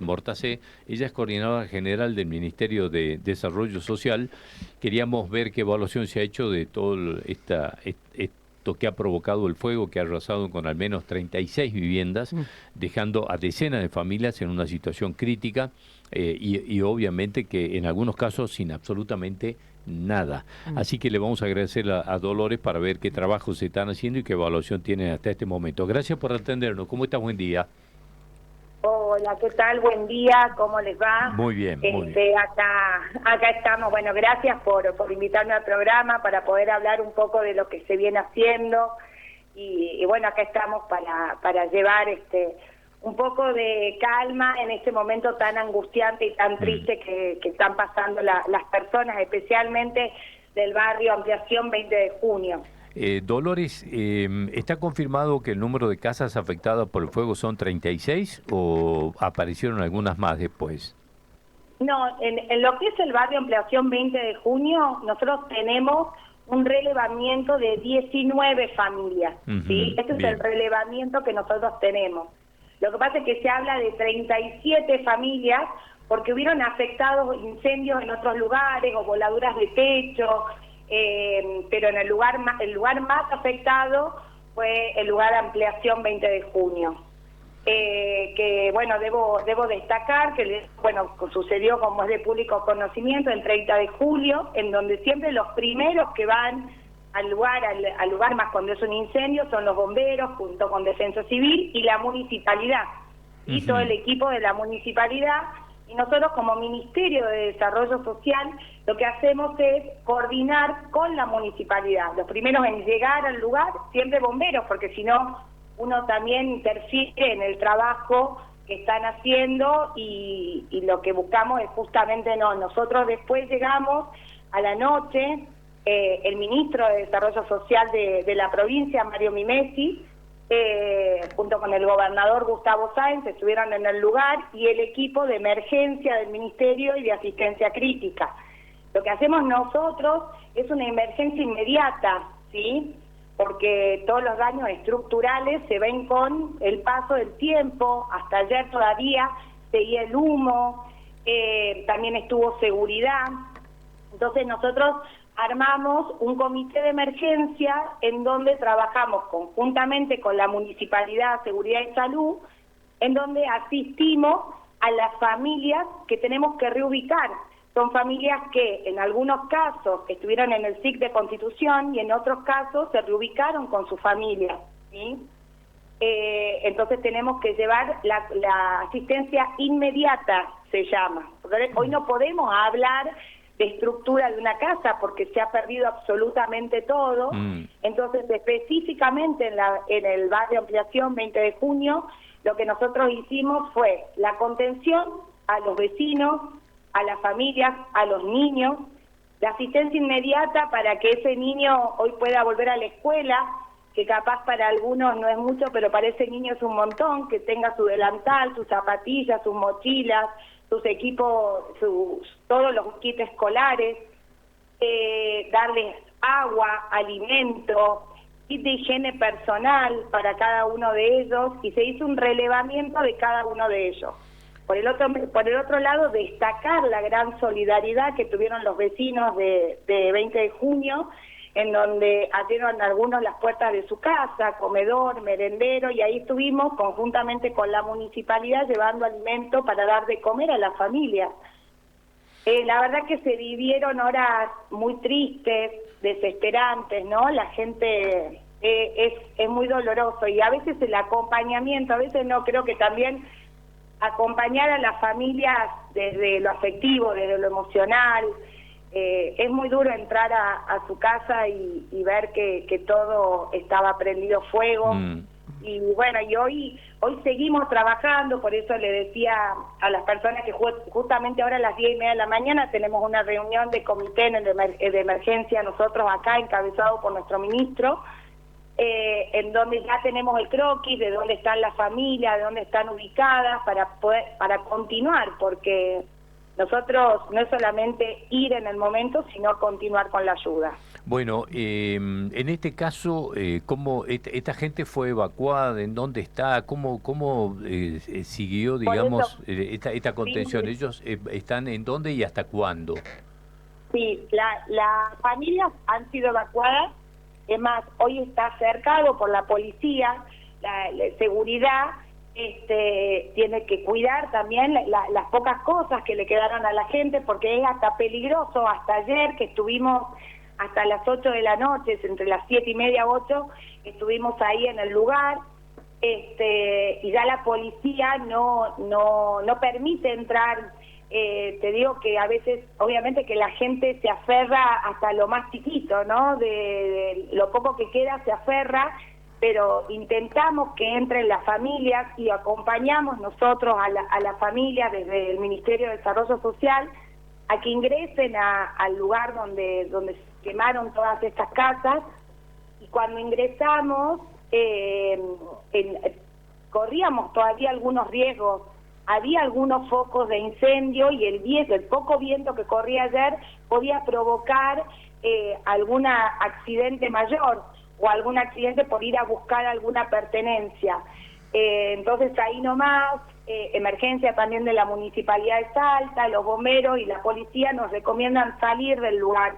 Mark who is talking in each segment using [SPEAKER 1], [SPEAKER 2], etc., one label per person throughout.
[SPEAKER 1] Mortacé, ella es coordinadora general del Ministerio de Desarrollo Social. Queríamos ver qué evaluación se ha hecho de todo esto que ha provocado el fuego, que ha arrasado con al menos 36 viviendas,
[SPEAKER 2] Mm.
[SPEAKER 1] dejando a decenas de familias en una situación crítica y obviamente que en algunos casos sin absolutamente nada.
[SPEAKER 2] Mm.
[SPEAKER 1] Así que le vamos a agradecer a Dolores para ver qué trabajos se están haciendo y qué evaluación tienen hasta este momento. Gracias por atendernos. ¿Cómo estás? Buen día.
[SPEAKER 3] Hola, ¿qué tal? Buen día, ¿cómo les va?
[SPEAKER 1] Muy bien, muy bien.
[SPEAKER 3] Acá estamos. Bueno, gracias por invitarme al programa para poder hablar un poco de lo que se viene haciendo y bueno, acá estamos para llevar un poco de calma en este momento tan angustiante y tan triste que están pasando las personas, especialmente del barrio Ampliación 20 de Junio.
[SPEAKER 1] Dolores, ¿está confirmado que el número de casas afectadas por el fuego son 36 o aparecieron algunas más después?
[SPEAKER 3] No, en lo que es el barrio Ampliación 20 de Junio, nosotros tenemos un relevamiento de 19 familias, ¿sí? Este es
[SPEAKER 1] Bien.
[SPEAKER 3] el relevamiento que nosotros tenemos. Lo que pasa es que se habla de 37 familias porque hubieron afectados incendios en otros lugares o voladuras de techo, pero en el lugar más afectado fue el lugar Ampliación 20 de Junio. Que bueno, debo destacar que bueno, sucedió, como es de público conocimiento, el 30 de julio, en donde siempre los primeros que van al lugar más cuando es un incendio son los bomberos junto con Defensa Civil y la municipalidad y todo el equipo de la municipalidad. Y nosotros como Ministerio de Desarrollo Social lo que hacemos es coordinar con la municipalidad. Los primeros en llegar al lugar, siempre bomberos, porque si no uno también interfiere en el trabajo que están haciendo y lo que buscamos es justamente no. Nosotros después llegamos a la noche, el ministro de Desarrollo Social de la provincia, Mario Mimesi, junto con el gobernador Gustavo Sáenz, estuvieron en el lugar y el equipo de emergencia del Ministerio y de asistencia crítica. Lo que hacemos nosotros es una emergencia inmediata, ¿sí?, porque todos los daños estructurales se ven con el paso del tiempo. Hasta ayer todavía seguía el humo, también estuvo seguridad. Entonces nosotros armamos un comité de emergencia en donde trabajamos conjuntamente con la Municipalidad, Seguridad y Salud, en donde asistimos a las familias que tenemos que reubicar. Son familias que en algunos casos estuvieron en el SIC de Constitución y en otros casos se reubicaron con su familia, ¿sí? Entonces tenemos que llevar la asistencia inmediata, se llama. Porque hoy no podemos hablar de estructura de una casa porque se ha perdido absolutamente todo. Entonces específicamente en el barrio Ampliación 20 de Junio, lo que nosotros hicimos fue la contención a los vecinos, a las familias, a los niños, la asistencia inmediata para que ese niño hoy pueda volver a la escuela, que capaz para algunos no es mucho, pero para ese niño es un montón, que tenga su delantal, sus zapatillas, sus mochilas, sus equipos, todos los kits escolares, darles agua, alimento, kit de higiene personal para cada uno de ellos, y se hizo un relevamiento de cada uno de ellos. Por el otro lado, destacar la gran solidaridad que tuvieron los vecinos de 20 de junio, en donde abrieron algunos las puertas de su casa, comedor, merendero, y ahí estuvimos conjuntamente con la municipalidad llevando alimento para dar de comer a las familias. La verdad que se vivieron horas muy tristes, desesperantes, ¿no? La gente es muy doloroso, y a veces el acompañamiento, a veces no, creo que también acompañar a las familias desde lo afectivo, desde lo emocional. Es muy duro entrar a su casa y ver que todo estaba prendido fuego. Y bueno, y hoy seguimos trabajando, por eso le decía a las personas que justamente ahora a las 10:30 de la mañana tenemos una reunión de comité de emergencia nosotros acá, encabezado por nuestro ministro, en donde ya tenemos el croquis de dónde están las familias, de dónde están ubicadas para continuar, porque Nosotros no es solamente ir en el momento, sino continuar con la ayuda.
[SPEAKER 1] Bueno, en este caso, ¿cómo esta gente fue evacuada? ¿En dónde está? ¿Cómo siguió,
[SPEAKER 3] Por eso,
[SPEAKER 1] digamos, esta contención?
[SPEAKER 3] sí,
[SPEAKER 1] ¿Ellos están en dónde y hasta cuándo?
[SPEAKER 3] sí, las familias han sido evacuadas. Es más, hoy está cercado por la policía, la seguridad tiene que cuidar también las pocas cosas que le quedaron a la gente, porque es hasta peligroso. Hasta ayer, que estuvimos hasta las 8 de la noche, entre las 7:30 8, estuvimos ahí en el lugar, y ya la policía no permite entrar. Te digo que a veces, obviamente, que la gente se aferra hasta lo más chiquito, ¿no? De lo poco que queda se aferra, pero intentamos que entren las familias y acompañamos nosotros a la familia desde el Ministerio de Desarrollo Social a que ingresen al lugar donde se quemaron todas estas casas. Y cuando ingresamos, corríamos todavía algunos riesgos. Había algunos focos de incendio y el poco viento que corría ayer podía provocar algún accidente mayor o algún accidente por ir a buscar alguna pertenencia. Entonces ahí nomás, emergencia también de la Municipalidad de Salta, los bomberos y la policía nos recomiendan salir del lugar.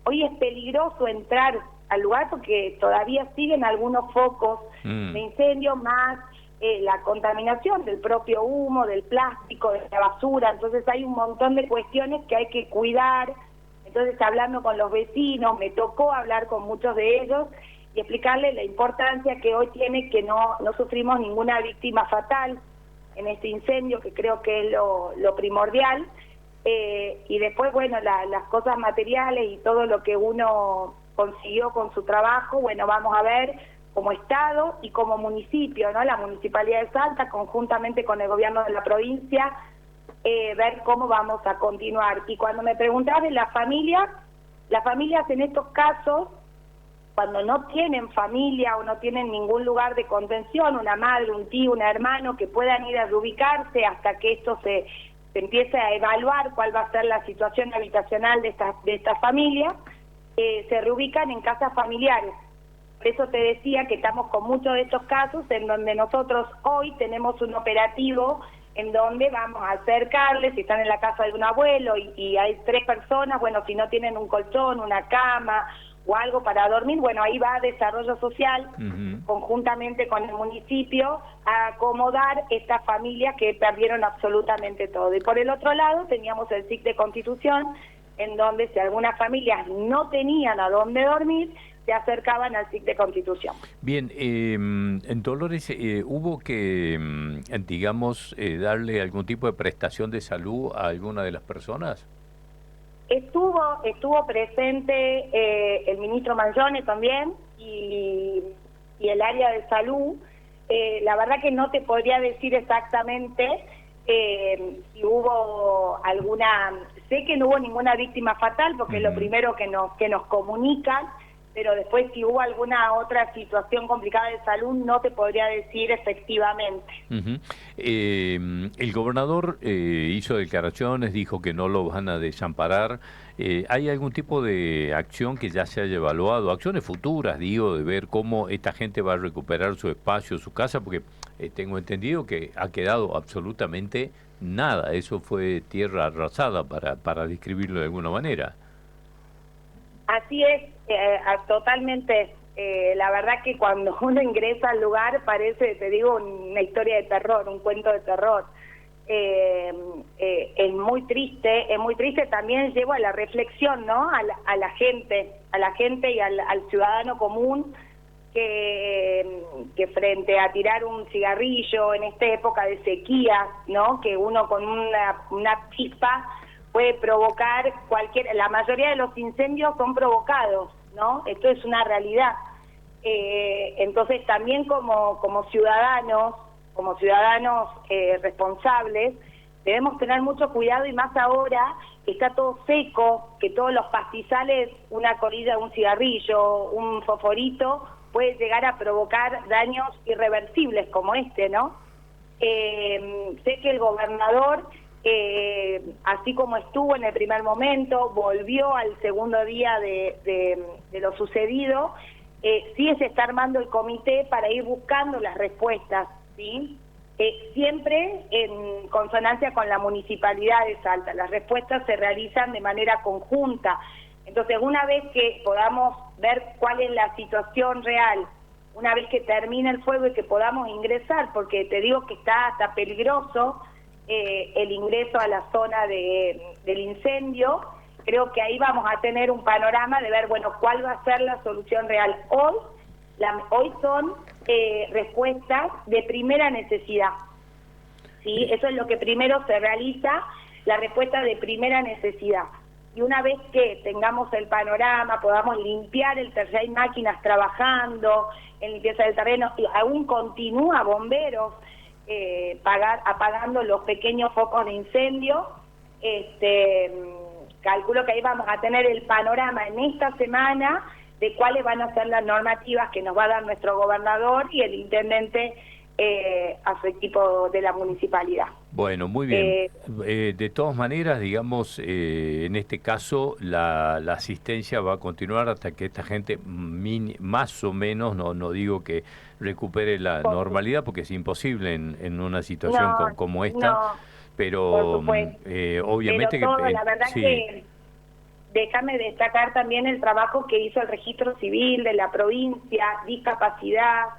[SPEAKER 3] Hoy es peligroso entrar al lugar porque todavía siguen algunos focos de incendio, más la contaminación del propio humo, del plástico, de la basura. Entonces hay un montón de cuestiones que hay que cuidar. Entonces, hablando con los vecinos, me tocó hablar con muchos de ellos y explicarles la importancia que hoy tiene, que no sufrimos ninguna víctima fatal en este incendio, que creo que es lo primordial. Y después, bueno, las cosas materiales y todo lo que uno consiguió con su trabajo, bueno, vamos a ver como Estado y como municipio, ¿no? La Municipalidad de Salta, conjuntamente con el gobierno de la provincia, ver cómo vamos a continuar. Y cuando me preguntás de las familias en estos casos, cuando no tienen familia o no tienen ningún lugar de contención, una madre, un tío, un hermano, que puedan ir a reubicarse hasta que esto se empiece a evaluar cuál va a ser la situación habitacional de estas familias, se reubican en casas familiares. Por eso te decía que estamos con muchos de estos casos en donde nosotros hoy tenemos un operativo en donde vamos a acercarles, si están en la casa de un abuelo y hay 3 personas, bueno, si no tienen un colchón, una cama o algo para dormir, bueno, ahí va Desarrollo Social, conjuntamente con el municipio, a acomodar estas familias que perdieron absolutamente todo. Y por el otro lado teníamos el SIC de Constitución, en donde si algunas familias no tenían a dónde dormir, se acercaban al SIC de Constitución.
[SPEAKER 1] Bien, en Dolores, ¿hubo que, digamos, darle algún tipo de prestación de salud a alguna de las personas?
[SPEAKER 3] Estuvo presente el ministro Mangione también y el área de salud. La verdad que no te podría decir exactamente si hubo alguna. Sé que no hubo ninguna víctima fatal porque es lo primero que nos comunican, pero después si hubo alguna otra situación complicada de salud no te podría decir efectivamente.
[SPEAKER 1] El gobernador hizo declaraciones, dijo que no lo van a desamparar. ¿Hay algún tipo de acción que ya se haya evaluado? Acciones futuras, digo, de ver cómo esta gente va a recuperar su espacio, su casa, porque tengo entendido que ha quedado absolutamente nada. Eso fue tierra arrasada, para describirlo de alguna manera.
[SPEAKER 3] Así es, totalmente. La verdad que cuando uno ingresa al lugar parece, te digo, una historia de terror, un cuento de terror. Es muy triste, también llevo a la reflexión, ¿no? A la gente y al ciudadano común que frente a tirar un cigarrillo en esta época de sequía, ¿no? Que uno con una chispa puede provocar la mayoría de los incendios son provocados, ¿no? Esto es una realidad. Entonces también como ciudadanos responsables, debemos tener mucho cuidado, y más ahora que está todo seco, que todos los pastizales, una colilla de un cigarrillo, un fosforito, puede llegar a provocar daños irreversibles como este, ¿no? Sé que el gobernador así como estuvo en el primer momento, volvió al segundo día de lo sucedido. Sí se está armando el comité para ir buscando las respuestas, ¿sí? Siempre en consonancia con la Municipalidad de Salta. Las respuestas se realizan de manera conjunta. Entonces, una vez que podamos ver cuál es la situación real, una vez que termine el fuego y que podamos ingresar, porque te digo que está hasta peligroso el ingreso a la zona del incendio, creo que ahí vamos a tener un panorama de ver, bueno, cuál va a ser la solución real. Hoy son respuestas de primera necesidad, ¿sí? Eso es lo que primero se realiza, la respuesta de primera necesidad. Y una vez que tengamos el panorama, podamos limpiar el terreno, hay máquinas trabajando en limpieza del terreno, y aún continúa bomberos apagando los pequeños focos de incendio, calculo que ahí vamos a tener el panorama en esta semana de cuáles van a ser las normativas que nos va a dar nuestro gobernador y el intendente a su equipo de la municipalidad.
[SPEAKER 1] Bueno, muy bien. De todas maneras, digamos, en este caso la asistencia va a continuar hasta que esta gente más o menos, no digo que recupere la normalidad, porque es imposible en una situación como esta, pero obviamente
[SPEAKER 3] pero todo,
[SPEAKER 1] que...
[SPEAKER 3] la verdad
[SPEAKER 1] sí.
[SPEAKER 3] que déjame destacar también el trabajo que hizo el registro civil de la provincia, discapacidad,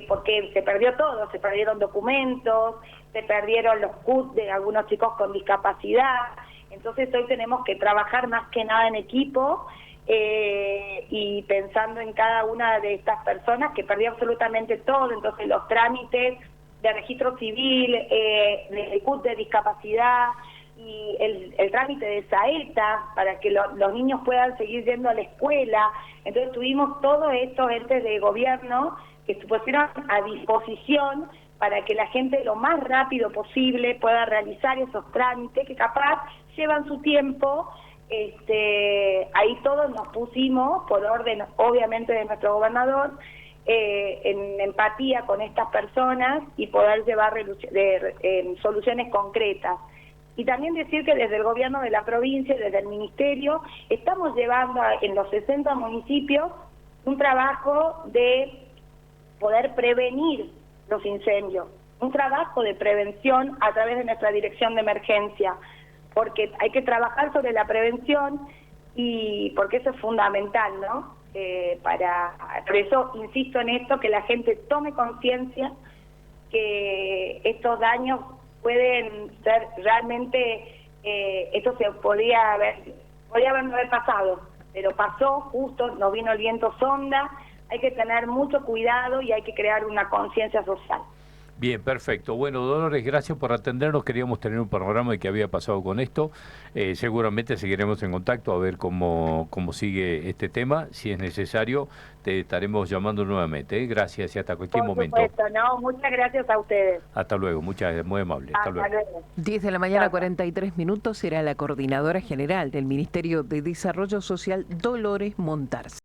[SPEAKER 3] porque se perdió todo, se perdieron documentos, se perdieron los CUT de algunos chicos con discapacidad. Entonces hoy tenemos que trabajar más que nada en equipo y pensando en cada una de estas personas que perdió absolutamente todo. Entonces los trámites de registro civil, de CUT de discapacidad y el trámite de SAETA para que los niños puedan seguir yendo a la escuela. Entonces tuvimos todos estos entes de gobierno que se pusieron a disposición para que la gente lo más rápido posible pueda realizar esos trámites que capaz llevan su tiempo. Ahí todos nos pusimos, por orden obviamente de nuestro gobernador, en empatía con estas personas y poder llevar soluciones concretas. Y también decir que desde el gobierno de la provincia, desde el ministerio, estamos llevando en los 60 municipios un trabajo de poder prevenir los incendios, un trabajo de prevención a través de nuestra dirección de emergencia, porque hay que trabajar sobre la prevención y porque eso es fundamental, ¿no? Por eso insisto en esto, que la gente tome conciencia que estos daños pueden ser realmente, esto se podría no haber pasado, pero pasó justo, nos vino el viento sonda. Hay que tener mucho cuidado y hay que crear una conciencia social.
[SPEAKER 1] Bien, perfecto. Bueno, Dolores, gracias por atendernos. Queríamos tener un panorama de qué había pasado con esto. Seguramente seguiremos en contacto a ver cómo sigue este tema. Si es necesario, te estaremos llamando nuevamente. Gracias y hasta cualquier momento.
[SPEAKER 3] Por supuesto, no, muchas gracias a ustedes.
[SPEAKER 1] Hasta luego, muy amable. Hasta luego.
[SPEAKER 2] 10 de la mañana, 43 minutos, será la coordinadora general del Ministerio de Desarrollo Social, Dolores Montarce.